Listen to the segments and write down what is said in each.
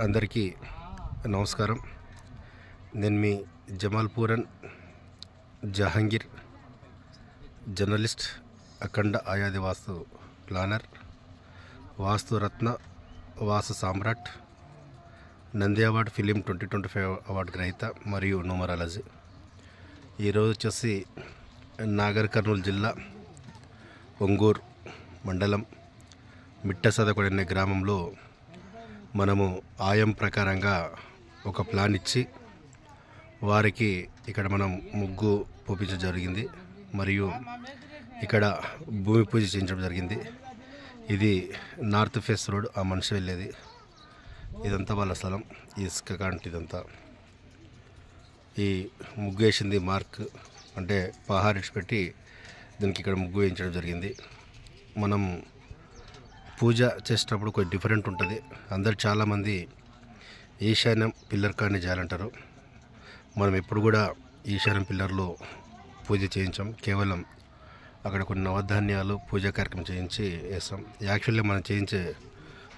అందరికీ నమస్కారం. నేను మీ జమాల్పూరన్ జహాంగీర్, జర్నలిస్ట్, అఖండ ఆయాది వాస్తు ప్లానర్, వాస్తు రత్న, వాస్తు సామ్రాట్, నంది అవార్డ్ ఫిలిం 2025 అవార్డు గ్రహీత మరియు న్యూమరాలజీ. ఈరోజు వచ్చేసి నాగర్ కర్నూలు జిల్లా ఒంగూరు మండలం మిట్టసదకొండ అనే గ్రామంలో మనము ఆయం ప్రకారంగా ఒక ప్లాన్ ఇచ్చి వారికి ఇక్కడ మనం ముగ్గు పూపించడం జరిగింది మరియు ఇక్కడ భూమి పూజ చేయించడం జరిగింది. ఇది నార్త్ ఫేస్ రోడ్, ఆ మనిషి వెళ్ళేది. ఇదంతా వాళ్ళ స్థలం, ఇసుక కాంటి. ఇదంతా ఈ ముగ్గు వేసింది మార్క్ అంటే పహారిడ్స్ పెట్టి దీనికి ఇక్కడ ముగ్గు వేయించడం జరిగింది. మనం పూజ చేసేటప్పుడు కొంచెం డిఫరెంట్ ఉంటుంది. అందరు చాలామంది ఈశాన్యం పిల్లర్ కానీ చేయాలంటారు. మనం ఎప్పుడు కూడా ఈశాన్యం పిల్లర్లో పూజ చేయించాం. కేవలం అక్కడ కొన్ని నవధాన్యాలు పూజా కార్యక్రమం చేయించి వేస్తాం. యాక్చువల్లీ మనం చేయించే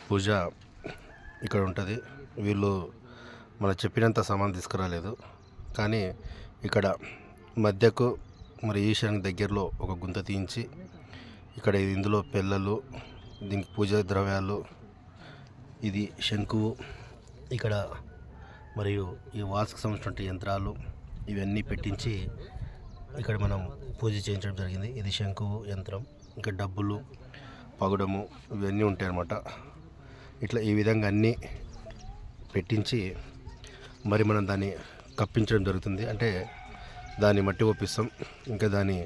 పూజ ఇక్కడ ఉంటుంది. వీళ్ళు మనం చెప్పినంత సామాన్ తీసుకురాలేదు, కానీ ఇక్కడ మధ్యకు మరి ఈశాన్యం దగ్గరలో ఒక గుంత తీయించి ఇక్కడ ఇందులో పిల్లలు, దీనికి పూజా ద్రవ్యాలు, ఇది శంకువు, ఇక్కడ మరియు ఈ వాసుకు సంబంధించిన యంత్రాలు ఇవన్నీ పెట్టించి ఇక్కడ మనం పూజ చేయించడం జరిగింది. ఇది శంకువు యంత్రం, ఇంకా డబ్బులు, పగుడము ఇవన్నీ ఉంటాయి అన్నమాట. ఇట్లా ఈ విధంగా అన్నీ పెట్టించి మరి మనం దాన్ని కప్పించడం జరుగుతుంది. అంటే దాన్ని మట్టి ఒప్పిస్తాం. ఇంకా దాన్ని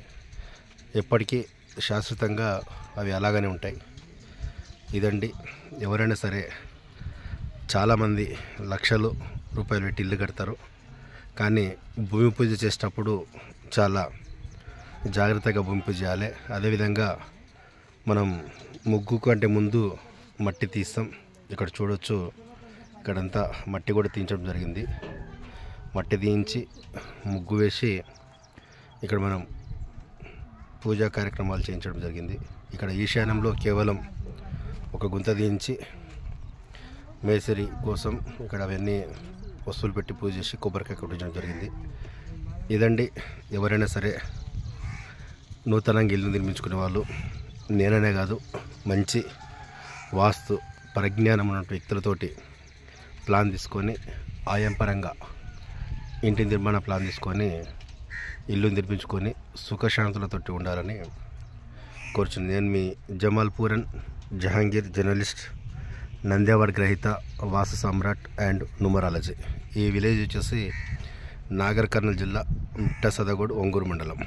ఎప్పటికీ శాశ్వతంగా అవి అలాగనే ఉంటాయి. ఇదండి. ఎవరైనా సరే చాలామంది లక్షలు రూపాయలు పెట్టి ఇల్లు కడతారు, కానీ భూమి పూజ చేసేటప్పుడు చాలా జాగ్రత్తగా భూమి పూజ చేయాలి. అదేవిధంగా మనం ముగ్గు కంటే ముందు మట్టి తీస్తాం. ఇక్కడ చూడొచ్చు, ఇక్కడంతా మట్టి కూడా తీయించడం జరిగింది. మట్టి తీయించి ముగ్గు వేసి ఇక్కడ మనం పూజా కార్యక్రమాలు చేయించడం జరిగింది. ఇక్కడ ఈశాన్యంలో కేవలం ఒక గుంత తీయించి మేసరి కోసం ఇక్కడ అవన్నీ వస్తువులు పెట్టి పూజ చేసి కొబ్బరికాయ కొట్టించడం జరిగింది. ఇదండి. ఎవరైనా సరే నూతనంగా ఇల్లు నిర్మించుకునే వాళ్ళు, నేననే కాదు, మంచి వాస్తు పరిజ్ఞానం ఉన్న వ్యక్తులతోటి ప్లాన్ తీసుకొని ఆయం పరంగా ఇంటి నిర్మాణ ప్లాన్ తీసుకొని ఇల్లు నిర్మించుకొని సుఖశాంతులతోటి ఉండాలని కోరుచున్నాను. నేను మీ జమాల్పూరన్ జహాంగీర్, జర్నలిస్ట్, నంది అవార్డ్ గ్రహీత, వాస్తు సామ్రాట్ అండ్ న్యూమరాలజీ. ఈ విలేజ్ వచ్చేసి నాగర్ కర్నూలు జిల్లా మిట్టసదగూడ, ఒంగూరు మండలం.